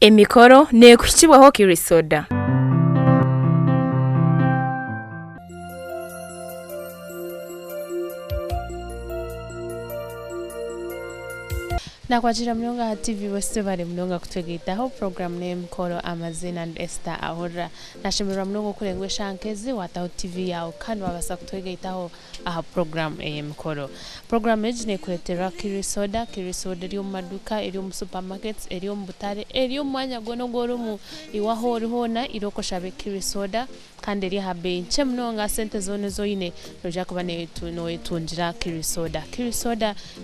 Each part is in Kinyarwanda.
Emikoro nekushyibwaho kirisoda. Nakwajira mlonga ha TV wese bari mlonga kutwegitaho program ne Mkoro Amazina and Esther ahora nashimira mlongo kulengwe shankezi wataho TV yao kandi babasa kutwegitaho aha program Mkoro. Program ejine kuletera kirisoda eri mu maduka eri mu supermarkets eri mu butare eri mu mwanya gonogoro mu iwaho orihona iroko shabe kirisoda kandi eri habe nche mlonga sente zone zoine noja kuba no etunjira kirisoda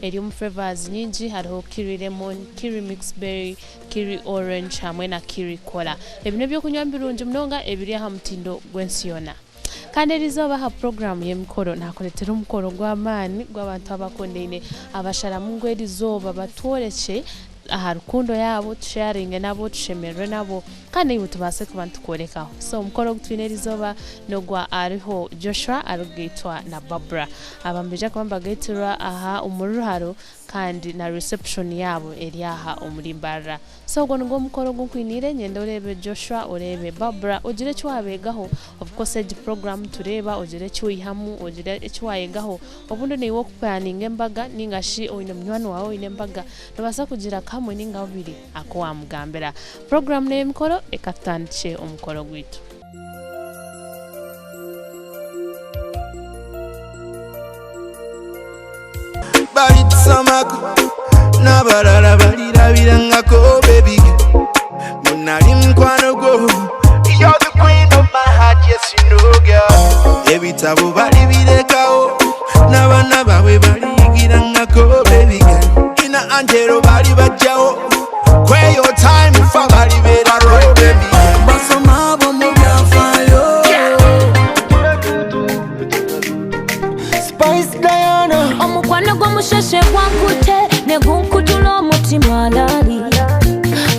eri mu flavors nyingi hariho kiri lemon, kiri mixed berry, kiri orange hamwe na kiri cola. Ebino byo kunywa birungi mnonga ebiri aha mutindo gwensiyona. Kandi rizoba ha program y'emikoro nakoletera umukoro gw'amani gw'abantu abakondeine abashara mu ngweri zoba batworeke aha rukundo yabo sharing nabo tushemerwe nabo kandi ubutubase kubantu korekaho. So umukoro gutwine rizoba no gwa ariho Joshua arugitwa na Barbara abambeja kwamba gaitira aha umuruharo kandi na reception yabo eri aha umulimbara. So ngo ngo mukoro gukwinire nyenda urebe Joshua urebe Barbara ugire cyo wabegaho of course age program tureba ugire cyo ihamu ugire cyo wayegaho obundo ni wo planning embaga ningashi oine mnywano wawe ine mbaga nabasa kugira kamwe ninga ubiri ako wamugambera program ne mukoro ekatandche umukoro gwitu. Samaku nabarara balirabira ngako baby munali mkwano go you're the queen of my heart yes you know girl ebitabo bali birekawo nabana bawe baligira ngako baby girl ina angelo bali bajjawo kwe your time for bali bera ro baby basoma bo mu byafayo Spice Diana omukwano gw'omusheshe gwankute ne gunkutula omutima lali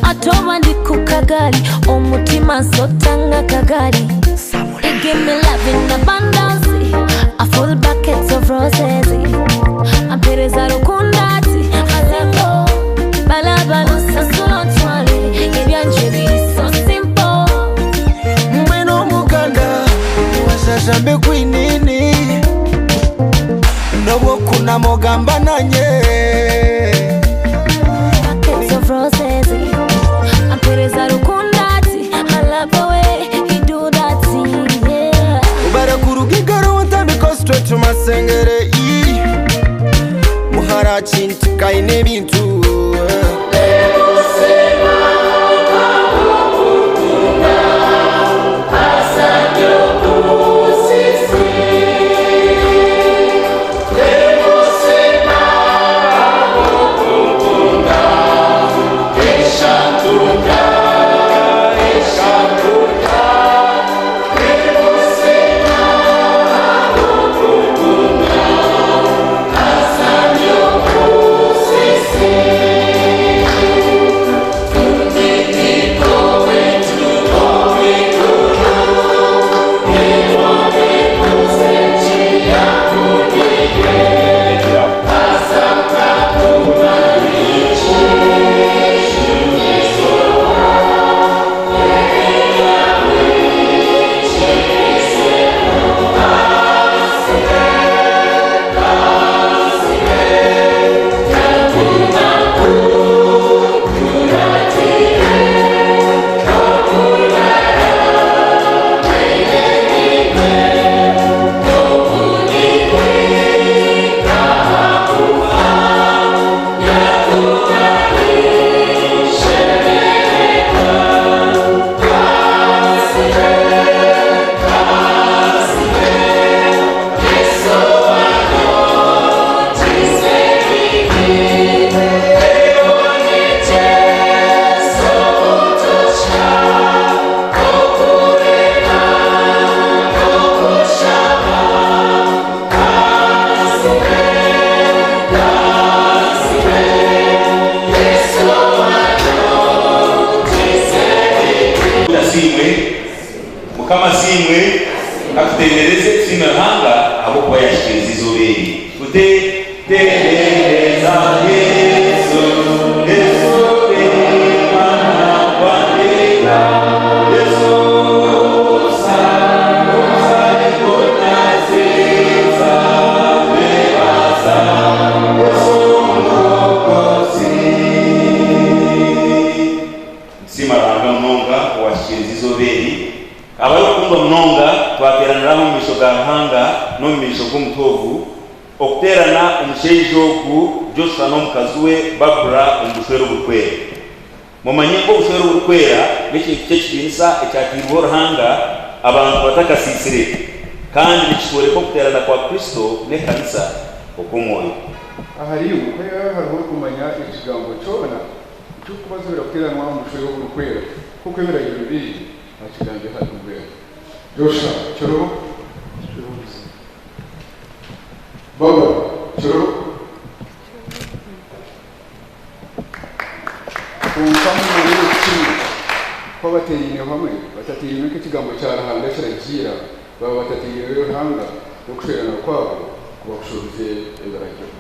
atoba ndi ku kagali omutima nsotanga kagali it give me love in abundance a full bucket of roses ampereza rukundati aleko balabalo sasulo twale ebyanje biri so simple mweno muganda wasashambe kwinini Nobo kuna mogamba nanye Buckets of roses Ampereza rukundati I love the way he do that thing, yeah Ubara kurugigaro utamiko straight to masengere Muhara chinti kaine bintu kama simwe akutendereze sima hanga abo kwa yashikiriza izoberi kutendereza Yesu Yesu mana zoberi abayo kumba mnonga twateranira mu misho gahanga no mu misho g'umutovu okuterana umusheyijogu Joshua no mukazuwe Barbara umushwero bukwera mumanye ko ubushwero bukwera n'iki cy'kinisa ecyakirwa ruhanga abantu batakasisire kandi bishobore ko kuterana kwa Kristo ne kanisa okumoyo ahari ubukwe hariho kumanya ikigambo cyona cyo kubazura kuteranwa mu bushwero bukwera kuko ibiragiro biri akiganje hatumwe Joshua cyoro Baba cyoro kumfamwe n'iki ko bateye hamwe batatiriwe ko ikigambo cyarahanga kiragira baba batatiriwe hanga no kuterana kwabo kubashoboze ibiragiro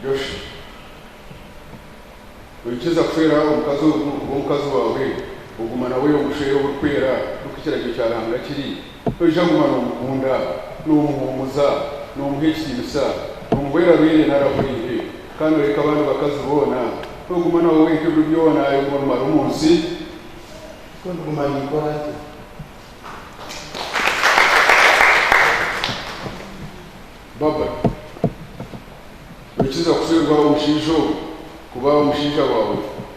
Joshua wikiza kwera umukazi wawe ugumana we umushero ukwera ukikiragiro cyarahanga kiri uje gumana umukunda n'umuhumuza n'umuhekimisa umwera bire narahuriye kandi reka abantu bakazibona ugumana wowe nk'ibyo byona ayo mu mara umunsi ko gumana ikorate Baba wikiza kwera umushijo kuba umushinja wawe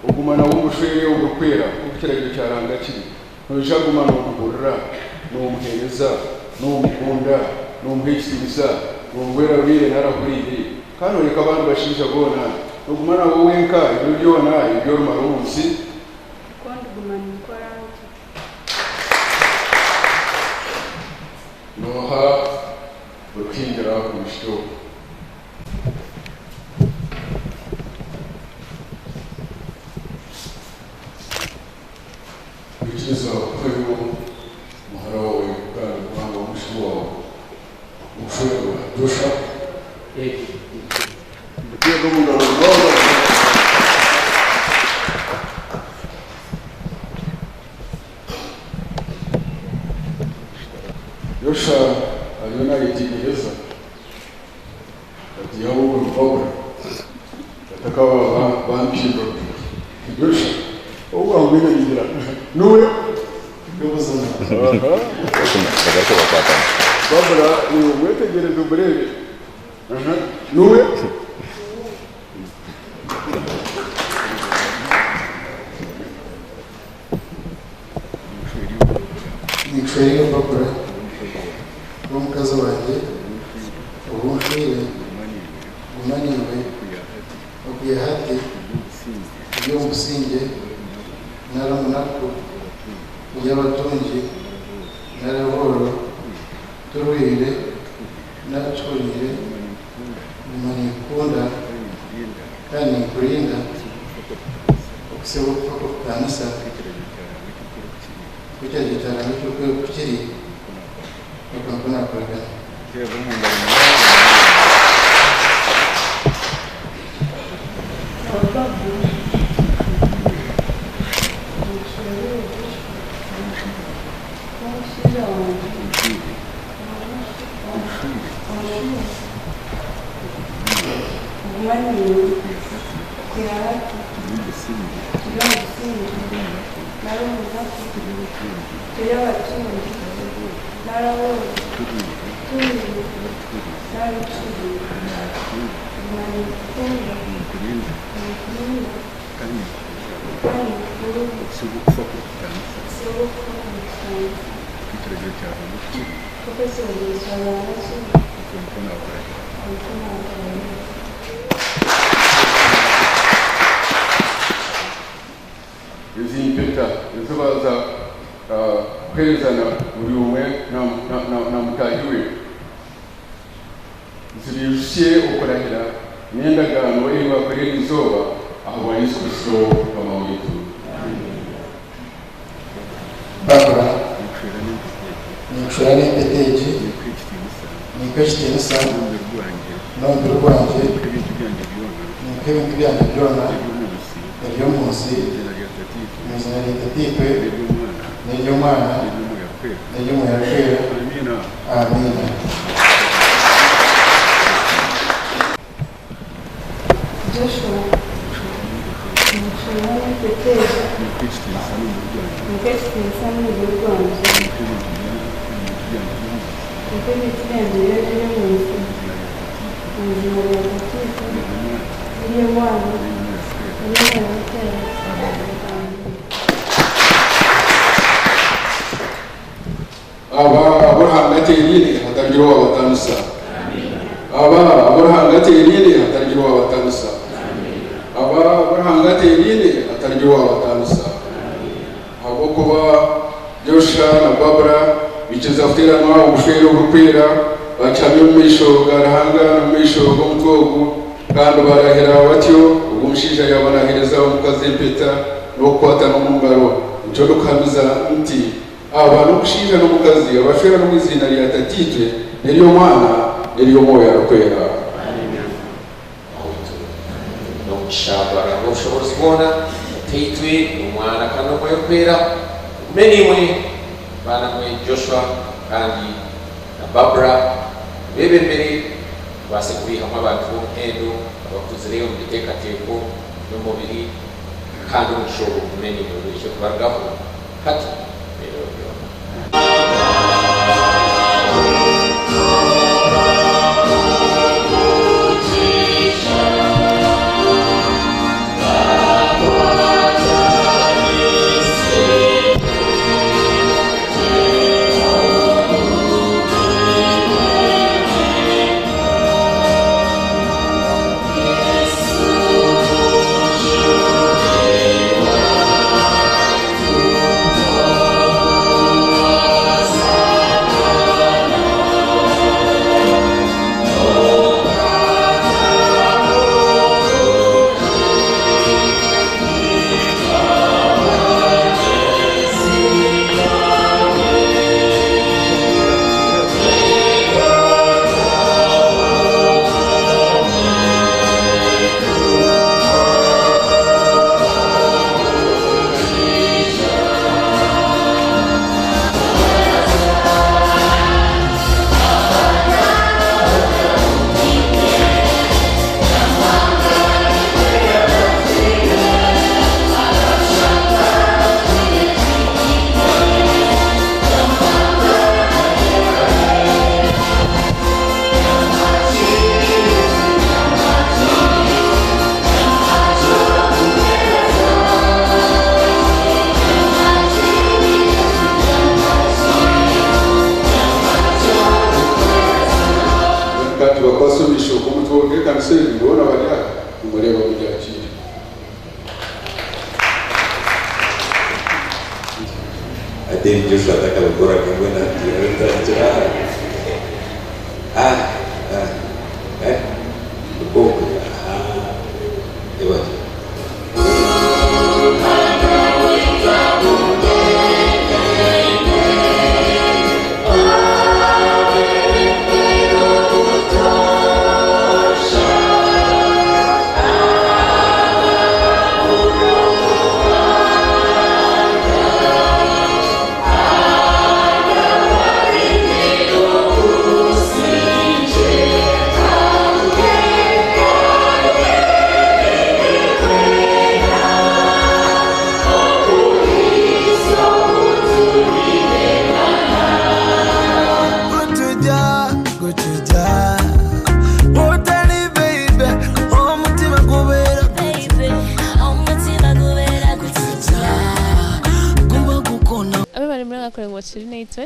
ugumana w'umushwere urukwera ukiragiro cyaranga kiri uje gumana umugurira n'umuhereza n'umukunda n'umuhekimisa n'umwera bire narahuriye kandi reka abantu bashinja bona ugumana wowe nka ibyo byona ibyo rumara umunsi kandi gumana ikorante noha rukindira ku mishyo wikiza kwera muhara wawe kandi kwanga umushu wawe umushwero Joshua Ndiyo mungaro baba Joshua aliona itigeza ati yao baba atakawa bampiro Joshua uwa mwene ngira nuwe ndobuzana Barbara ni umwetegereza uburebe nuwe Nichweye Barbara umukazi wanjye ubunshire umanirwe okuye hati iyo musinge naramunako y'abatunji naraboro turuhire nacurire manikunda kandi kurinda okusebuka kukanisa kucya gitaramo cy'ukwe kukiri bakakona kwagana izimpeta izibaza kwezana buri umwe na mutahiwe zibishye ukurahira n'endagano iriba kuri izuba aho Yesu Kristo bamawitu Barbara nichweye peteji nikweshitenisa nombe rwanje nikebintu byanjye byona ibyo munsi muzina litatipe n'iy'umwana n'iy'umuyakwera amina Joshua hangati yini hatarjiro abatanisa hangati yini hatarjiro abatanisa hangati yini hatarjiro abatanisa abo kuba Joshua na Barbara bicheza kutera mwa ubushwero bukwira bacamye misho garahanga na misho gomtwogu kandi barahera batyo ubumushisha yabanahereza umukazi Peter no kwata no mungaro cyo dukambiza nti abantu kushinja no mukazi abashwera no mwizina lya tatitwe neriyo mwana neriyo moyo arakwera no shabara no shobozi bona tatitwe umwana kandi moyo kwera menimwe bana mwe Joshua kandi na Barbara bebe mbere basekubiha abantu endo abakuzire mu bitekateko no mubiri kandi umushobo menimwe cyo kubargaho hati Atin Joshua tak kalau kurang yang benar dia tercerah. Cukup. Coba.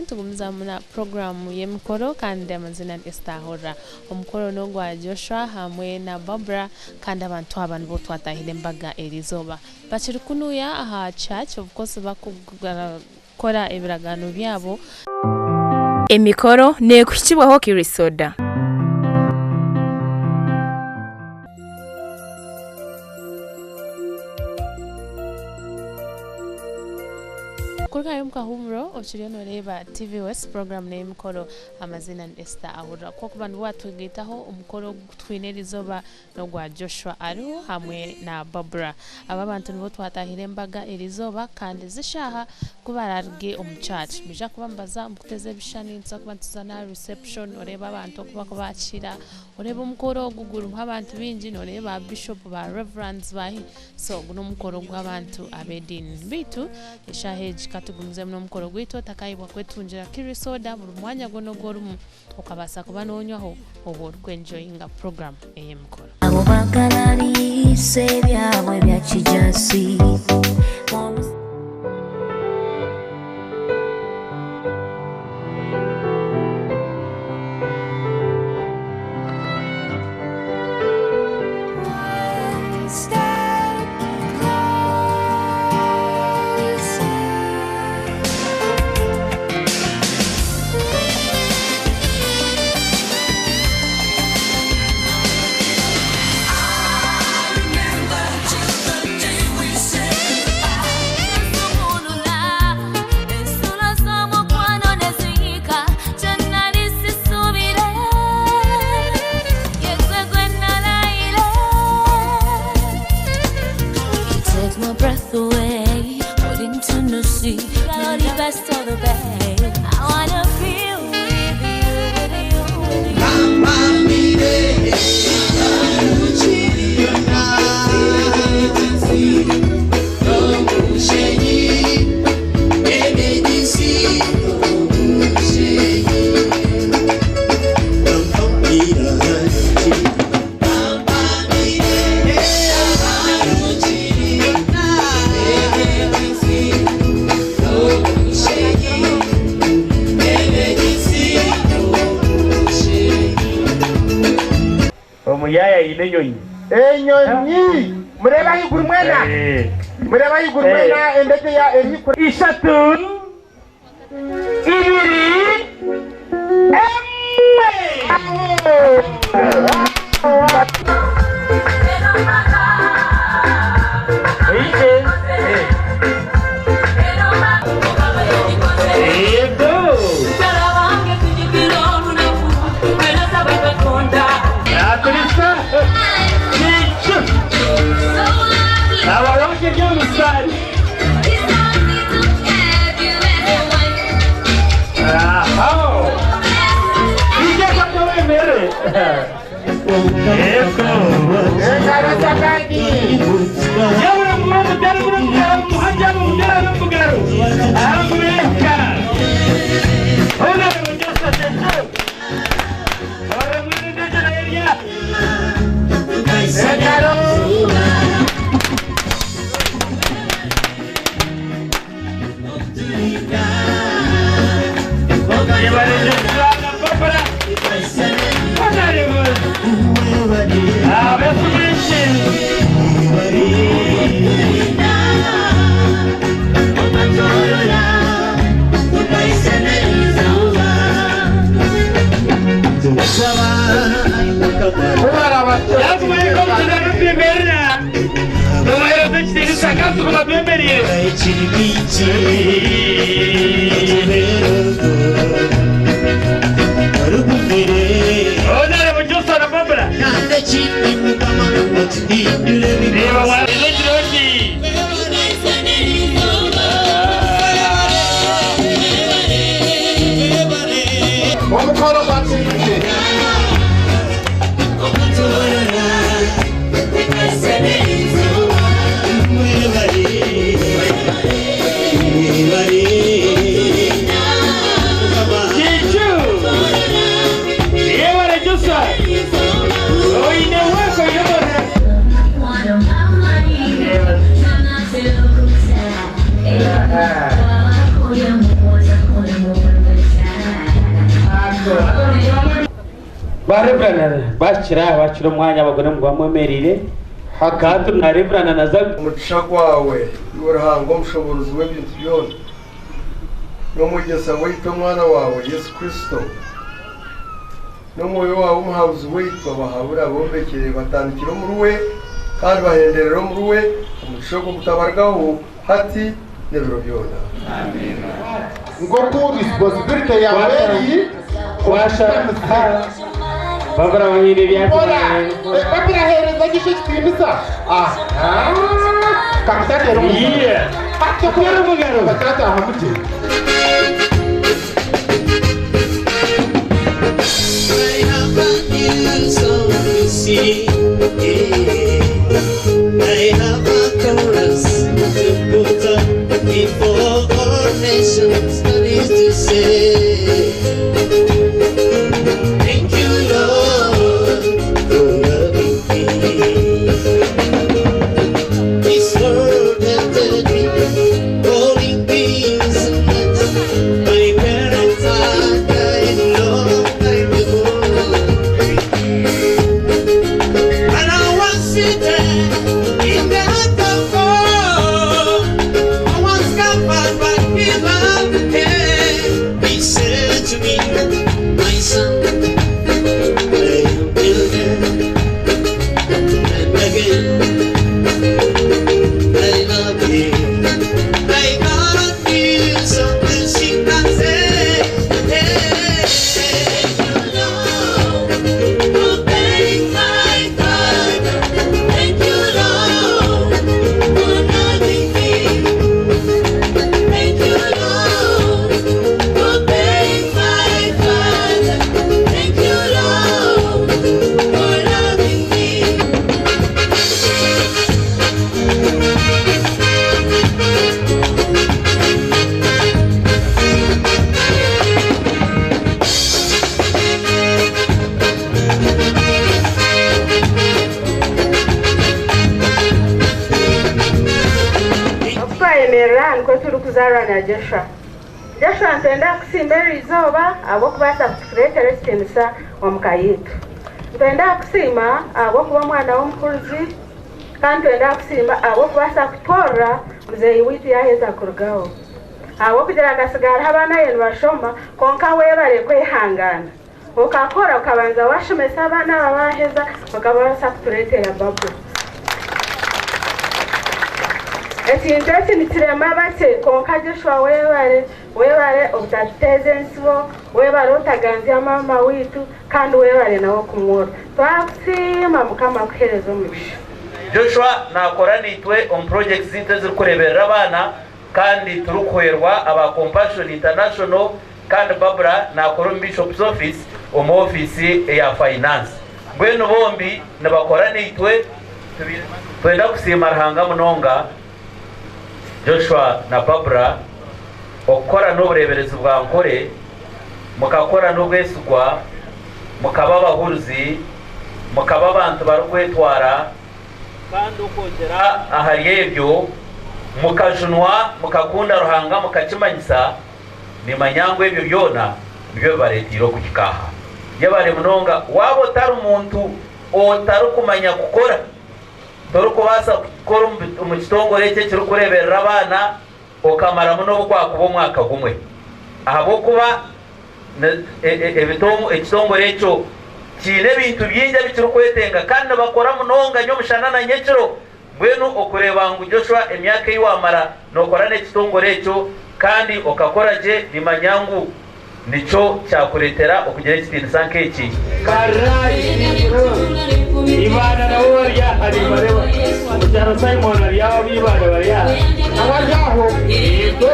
Tugumza muna programu y'emikoro kandi amazina Estahora omukoro no gwa Joshua hamwe na Barbara kandi abantu abantu bo twatahire mbaga erizoba bachiri kunuya aha church of course bakugara ebiragano byabo emikoro ne kuchibwaho Kirisoda. amakuru kayo mukahumuro ochiriyo noreba TV West program name Mukoro amazina Esther ahura ko kubantu batwigitaho umukoro twinerizoba no gwa Joshua ariho hamwe na Barbara aba bantu nibo twatahire embaga erizoba kandi zishaha kubararge umuchurch bija kubambaza mukuteze bishani nza kubantuzana reception oreba abantu kuba kubakira oreba umukoro guguru nk'abantu binji noreba bishop ba reverends bahi so guno mukoro gw'abantu abedin bitu ishaheje katugumze mno mukoro gwito takayibwa kwetunjira kirisoda buri mwanya gono gorumu ukabasa kubanonywaho obo kwenjoyinga program mukoro abo bakalari sebyabwe bya kijasi Yaya inenyonyi mureba yigurumwena endeke ya erikura ishatun ibiri bacira umwanya abagore ngo bamumerire hakatu narebrana naza umugisha kwawe uruhango mushobozi w'ibintu byose no mugesa wito mwana wawe Yesu Kristo no moyo wawe umuhabuzi wito bahabura bombekere batandikira muri we kandi bahenderera muri we umugisha go gutabargaho hati n'ibiro byona ngo ku responsibility yawe washa babra wahire byatwaye babra hereza gishikimisa kamutatero iya akakora mugaro batata hamuje I have a new song to sing. I have a chorus to put up before all nations. That is to say, thank you, Lord, for loving me. This world has been calling me so much. My parents are dying long time ago. And I was sitting in the heart of God. I was covered by his love and care. He said to me, my son, I am building. And again, I love you. I got you something she can say. Hey, you know, for being my father. Thank you, Lord, for loving me. Thank you, Lord, for being my father. Thank you, Lord, for loving me. Twayemerera niko turi kuzarana Joshua ntenda kusimbera izoba abo kubasa kuturetera ikinisa omukayitu ntenda kusima abo kuba mwana w'omukuruzi kandi ntenda kusima abo kubasa kutora muzeyi witu yaheza kurugaho abo kugira agasigara abana yenu bashoma konka webare kwihangana ukakora ukabanza washomesa abana babaheza bakabasa kuturetera babu ekintu eki nikirema bake konka Joshua webare obutateze ensibo webare otaganzya mama witu kandi webare nawo kumwora twakusiima mukama kuhereza omugisha. Joshua nakora nitwe on projects zinte ziri kureberera abana kandi turukuherwa aba Compassion International kandi Barbara nakora mu Bishop's Office omu office ya finance bwenu bombi nabakora nitwe twenda kusiima Ruhanga munonga Joshua na Barbara okora n'ubureberezi bwa nkore mukakora n'ubwesugwa mukaba abahuruzi mukaba abantu barukwetwara kandi ukongera ahari ebyo mukajunwa mukakunda Ruhanga mukakimanyisa nimanyango ebyo byona nibyo baretiro kukikaha yabare munonga wabo tari umuntu otari kumanya gukora toro kubasa gukora mu kitongore cye kiri kureberera abana okamara muno bukwakuba umwaka gumwe ahabo kuba ekitongore cyo kine bintu byinja bikiri kwetenga kandi bakora munonga nyo mushana na nyekiro bwenu okureba ngo Joshua emyaka yiwamara nokora n'ekitongore cyo kandi okakoraje nimanyangu nico cyakuretera okugera ikitinisa nk'eki ibana na woria hari bareba mujaro Simon ari yaho bibana bari ya abajaho yego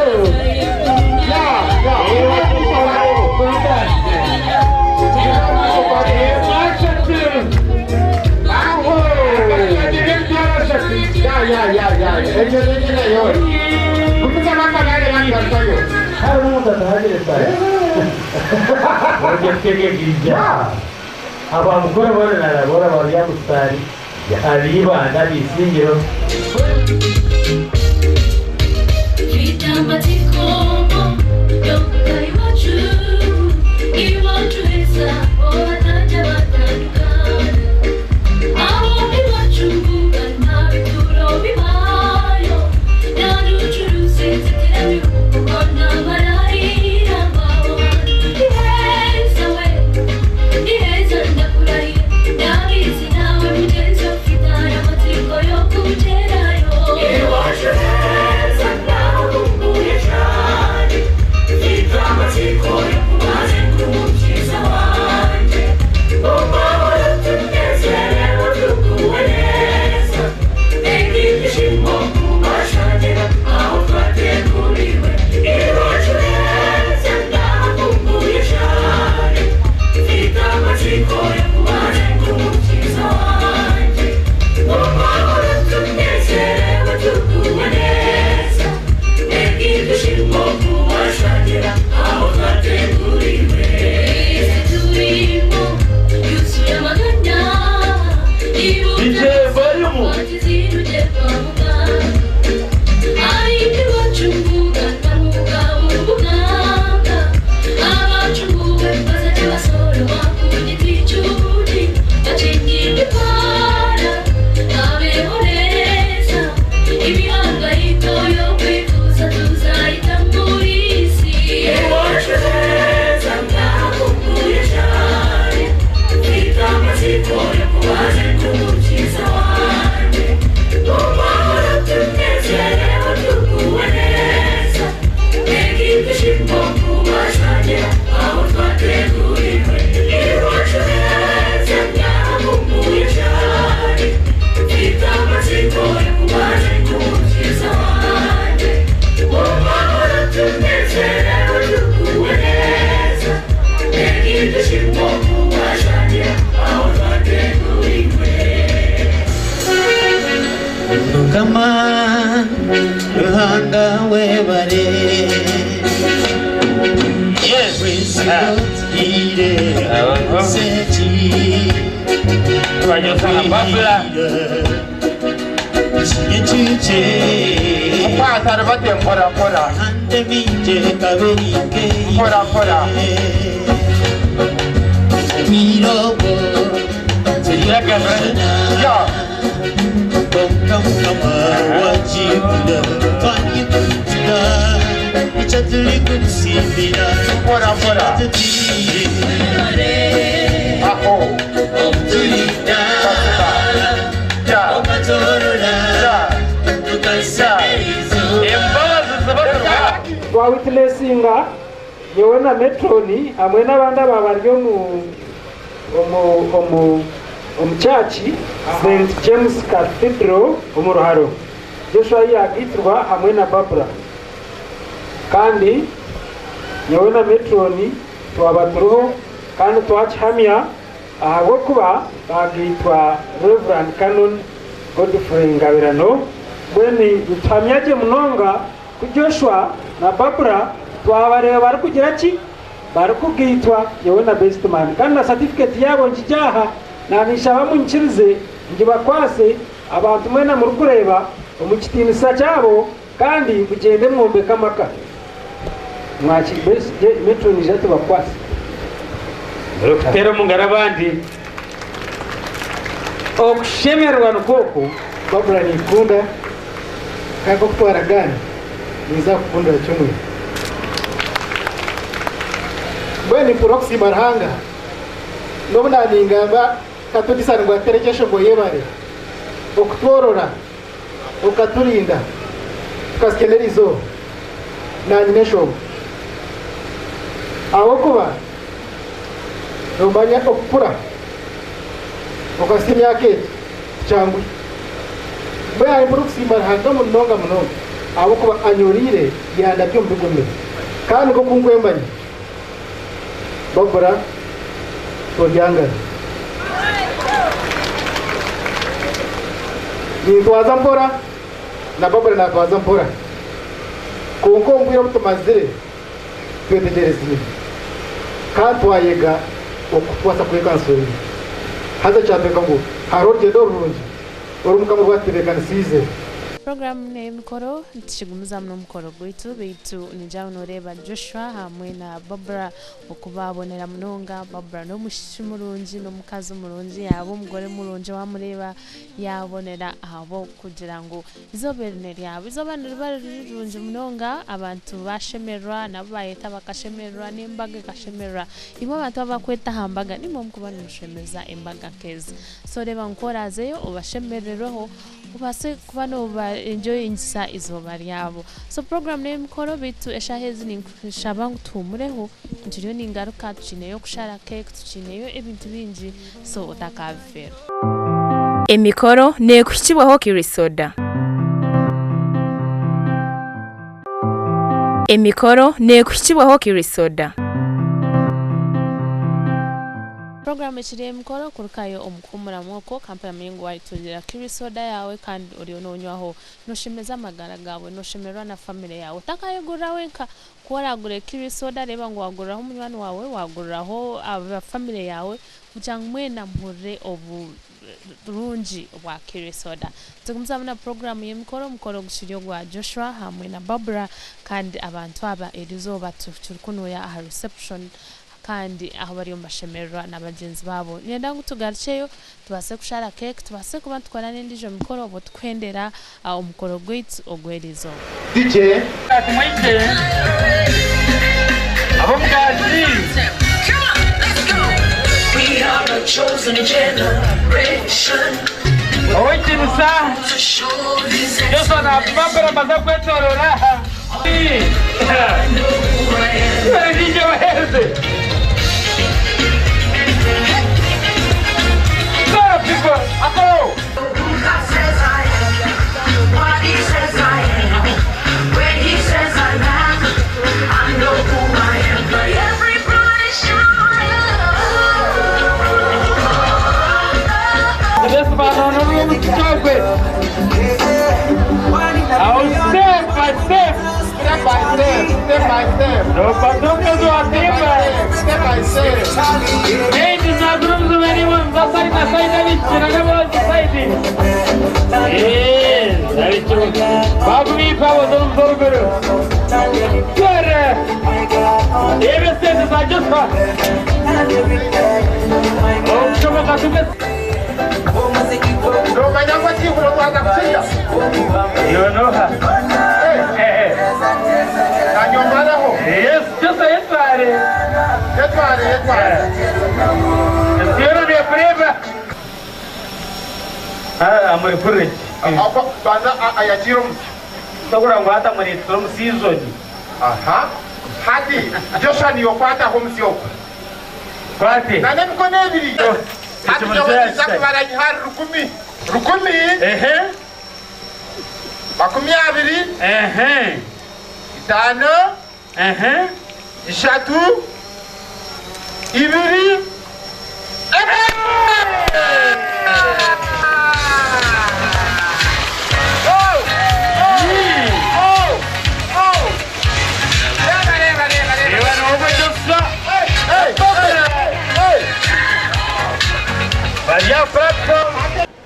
abamukora bora bora bari yamustari yariba ndabisingiro You DJ volume. Kama Ruhanga webare yes Seti Banyosa Babla Chichiche Pata bate pora Ande minje kaveri ke pora Miro Sería que ya Kama wajibula Fanyikutila Ichatuli kutsibila Pora Aho Omtulida Omatorola Tukasaberizo Twa witnessinga yewe na Metroni hamwe n'abandi ababaryo mu church St James Cathedral umuruharo Joshua yagitirwa hamwe na Barbara kandi yewe na Metroni twabaturuho kandi twachihamya ahabo kuba bagitwa Reverend Canon Godfrey Ngabirano bweni tutamyaje munonga ku Joshua na Barbara twabareba bari kugira ki bari kugitwa yewe na best man kandi na certificate yabo njijaha nanisha bamunchirize ngibakwase abantu mwena muri kureba umukitinisa cyabo kandi bugende mwombe kamaka mwachi best metro ni jatu bakwase rokutera mungarabandi okushemerwa nukoko babura nikunda kako kutwara gani niza kukunda chumwe bweni proxy marhanga nobuna ningamba katudisana ngo aterejeshe ngo yebare okutworora okatulinda tukasikenera izo nanyinesho aho kuba nomanya okupura okasimya ke cyangwa baya muri kusimara hanga munonga aho kuba anyorire yanda byo mbigume kandi ko kungwembanye Barbara Tonyanga ni twaza mpora na Barbara na twaza mpora konko mbwira mutumazire twetegereze kandi twayega okutwasa kwekansori haza cyateka ngo haroje dorunje orumuka mu baterekana size Program name Koro tishigumuza mno mukoro gwitu bitu nijawo noreba Joshua hamwe na Barbara okubabonera munonga Barbara no mushimurunji no mukazi murunji yabo mugore murunji wamureba yabonera abo kugira ngo izoberne yabo izobanira barunji munonga abantu bashemerwa nabayeta bakashemerwa n'imbaga kashemerwa ibo abantu abakweta hambaga nimo mukubana mushemeza imbaga keza so reba nkorazeyo ubashemerereho ubase kubano ba enjoy insa izoba ryabo so program name Koro bitu eshahezi ni shabangu tumureho ntiriyo ningaruka tucineyo kushara cake tucineyo ebintu binji so utakavera emikoro ne kushibwaho kirisoda emikoro ne kushibwaho kirisoda Program chire mukoro kurukayo omukumura mwoko kampani mengo wayitulira kirisoda yawe kandi uri ononywaho noshemeza amagara gawe noshemerwa na family yawe takayegura wenka kuwaragure kirisoda reba ngo waguraho umunywani wawe waguraho aba family yawe kugira mwena mpure rungi wa Kirisoda tukumza muna program y'emikoro mukoro gushiryo gwa Joshua hamwe na Barbara kandi abantu aba erizoba turikunuya aha reception kandi aho bari mbashemerwa n'abagenzi babo nenda ngutugarceyo tubase kushara cake tubase kuba twara n'indijo mikoro bo twendera umukoro gwitsi ogwerizo DJ tumwite abo mgazi We are the chosen generation. Oiti nusa Yoso na Barbara maza kwetorora DJ waheze Go people, ako God says I am what he says I am. When he says I'm am, I know who I am. But everybody shout. This man on the room to talk with. I'll step by step. Step by step, step by step. No, but don't go to a paper. Step by step. Hey, this is not room to anyone. That's like the side of it. You're not deciding. Yes, that is true. Babu, if I was on the road. Good. Every sentence I just got. Oh, come on, come on. You know her. Hey. Yes, just a hit party. You're a brave. I'm a foolish. I assume. So what I'm going to from season. Hadi, Joshua ni opata home sio. Party. Na nem koneviri. Hadi jamaa zakubara jihar rukumi. Rukumi. Makumi abiri. Itano. Ishatu. Ibiri.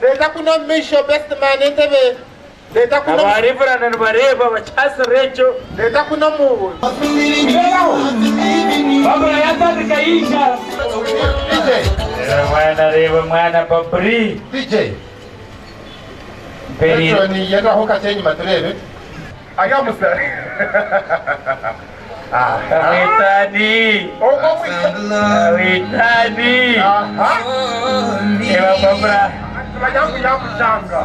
Leta kuna misho best man entebe. Leta kuna baribra na bareba bachasa recho. Leta kuna mu. Baba yata kaisha. Mwana reba mwana papri. DJ. Peri. Ni yenda hoka chenyi maturebe. Aya musa. Witani. Witani. Ewa Barbara. Yangu changa.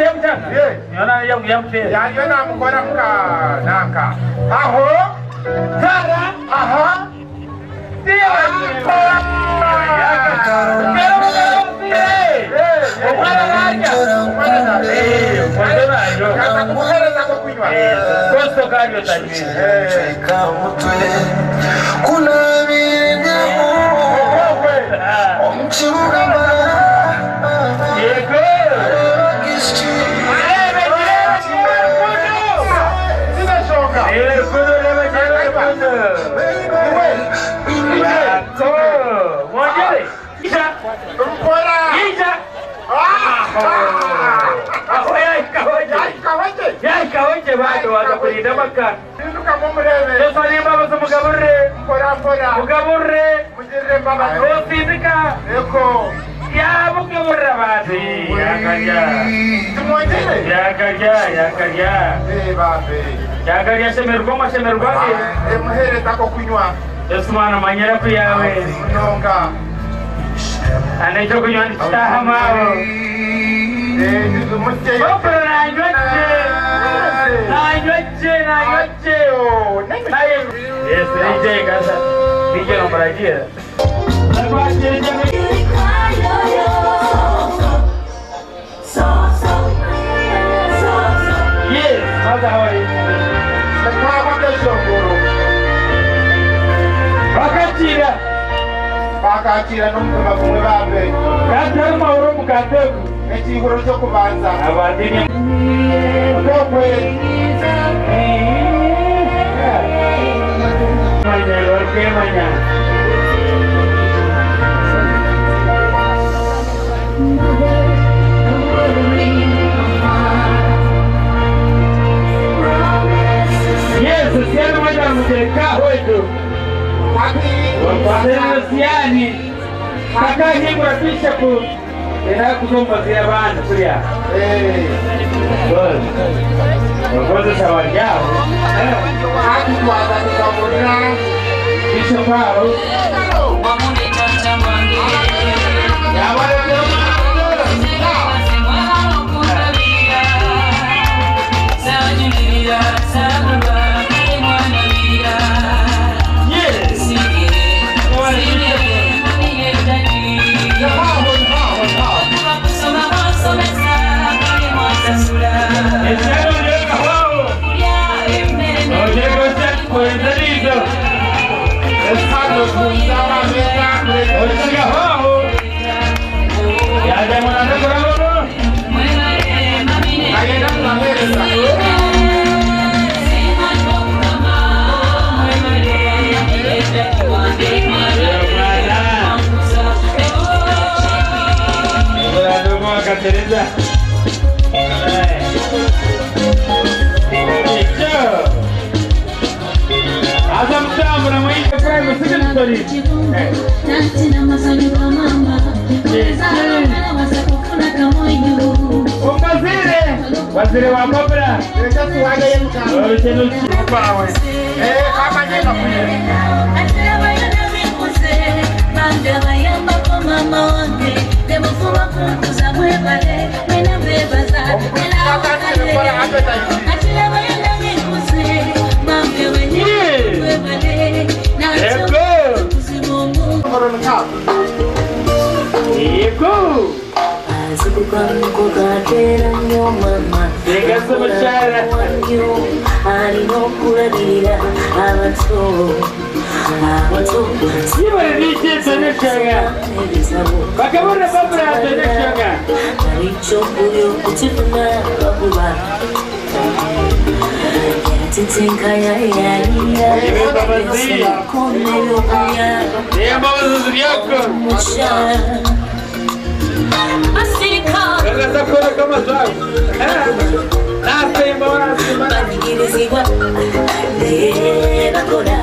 Yangu changa? Yona yangu te. Yona mkora mka naka. Aho. Tara. Aha. Dia. Bado wakakulinda maka. Sinduka mumurebe. Yesu alimba mugaburre. Mpora. Mugaburre. Mujirre baba. Osindika. Eko. Ya mugaburre basi. Yakarya. Tumwongere. Yakarya. Babe. Yakarya shemerwa ke. Muhere tako kunywa. Yesu mwana manyera kuyawe. Nonga. Anacho kunywa nitahama. Barbara Yes, DJ kasa. DJ nombor aja. Yes, masa hawai. Bakakira n'umukoma kumwe babe. Kandi mauro mukateku. Ekihoro cyo kubanza. Abadini. Ndokwe. Mañana. kuzompazira abana kuriya. Wakoze sawari yao. Hadi kuangalia mbona Kisha pao. Teresa. Azam tamu na mwisho kwa msikilizaji story. Tantina masani kwa mama. Waziri wa Babra. Ndio tuwaje mkao. Wewe tena usipawe. Kama neno Mandela yamba kwa mama wange Demufuwa kumtuza mwebale Wena bebaza Ela wakale Atile wayenda ngekuse Mambe wenye mwebale Na atoke kuzimungu Yeko Azukukanu kukatera nyo mama Dekasa machara Alinokuladira Abato Siwa riche teneshanga Bakabona Babra teneshanga Richo kuyo kutifuna babuba Titinka ya Ibe babazi Kone yokuya babazi yako Musha Asika Kaka sakona kama zao Nasa imbawana simana Bagiriziwa Bakona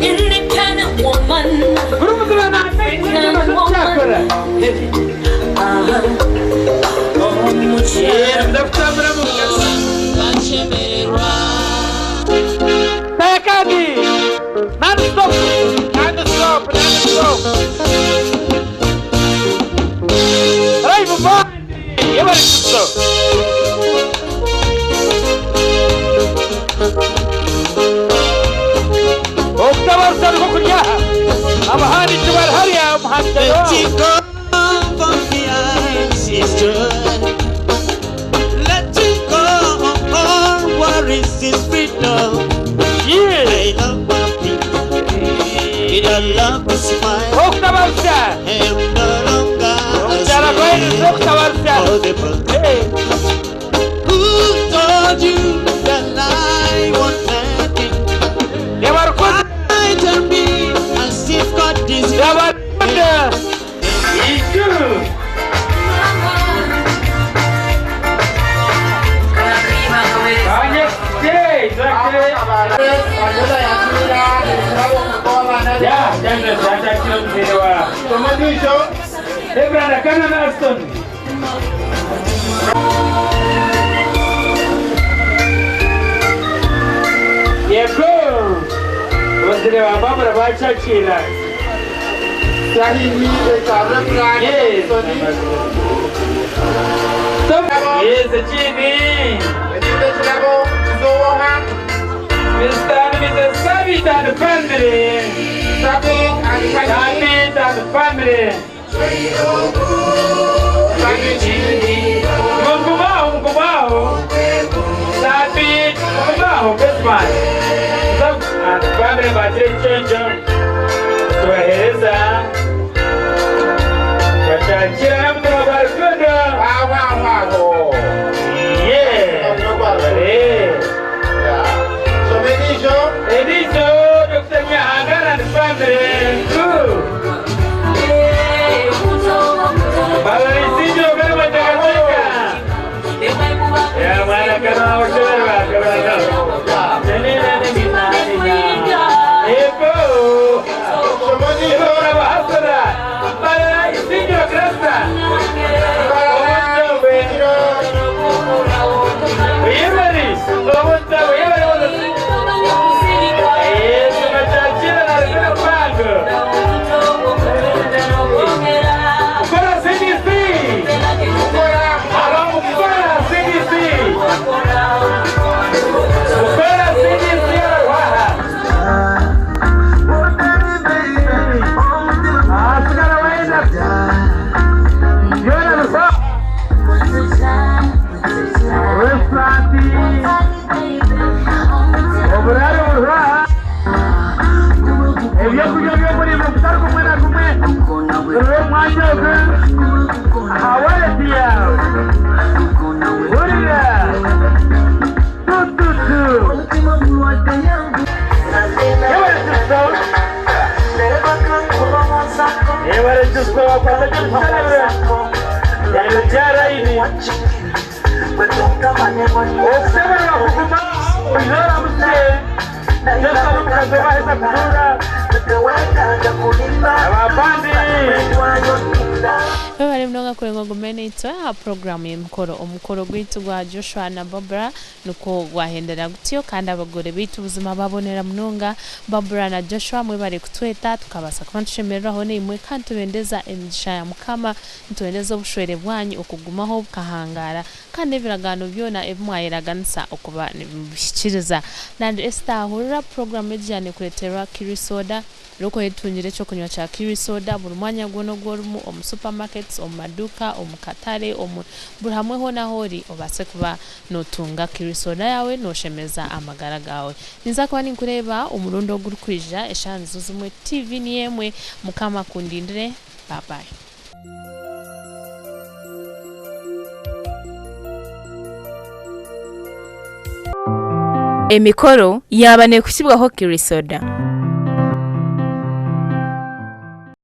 Independent woman Independent woman Takagi non-stop non-stop Right before Ever stop October sarko kuya Abahani chubar hariya muhammad Let it go from behind, sister. Let it go. What is this freedom? Yeah. I love my people. I love to smile. October sir. I'm no longer for the birthday. Who told you that I want nothing? Never could. I tell me as if God is Never could. It's true. Waziri wa Babra bacha chila. Sahihi ekabrani. Yes, chini. Mr. Sabit and the family. Sabit and the family. Mungumao. Sabit, Mungumao, best man. And the family battery changer. So here's Wachachira mtu wabarikuda. Wow. Yeah. So Edizo, Dr. Nyahangara and the family. Good. Balarisijo kama takataka. Ya mwana kama washewa kama Tenina ni Eko. Eko na bahasara. Balarisijo. Manyoga Hawadi yawe Uriya Tututu Yewale justo Wapata jusalebe Yelejara ini Osema wakukuma Uyora mse Jesa lukazoba hesa kudura Ababandi bari mnonga kurenga gomene itwa program y'emukoro omukoro gwitu gwa Joshua na Barbara nuko gwahendera gutyo kandi abagore bitu ubuzima babonera mnonga Barbara na Joshua mwe bari kutweta tukabasa kuba tushemereraho nimwe kandi tubendeza emisha ya mukama ntubendeza obushwere bwanyu okugumaho bukahangara kandi ebiragano byona ebimwayeraganisa okuba nibishikiriza nandi Esther ahurira program ejyane kuletera Kirisoda loko yetungire cyo kunywa cha Kirisoda buri mwanya gwono gworumu omu supermarkets omu maduka omu katare omu buri hamwe hona hori obase kuba notunga Kirisoda yawe noshemeza amagara gawe niza kuba ninkureba umurundo gurukwija eshanzu zumwe TV ni yemwe mukama kundindire bye bye. Emikoro yabane kusibwaho Kirisoda.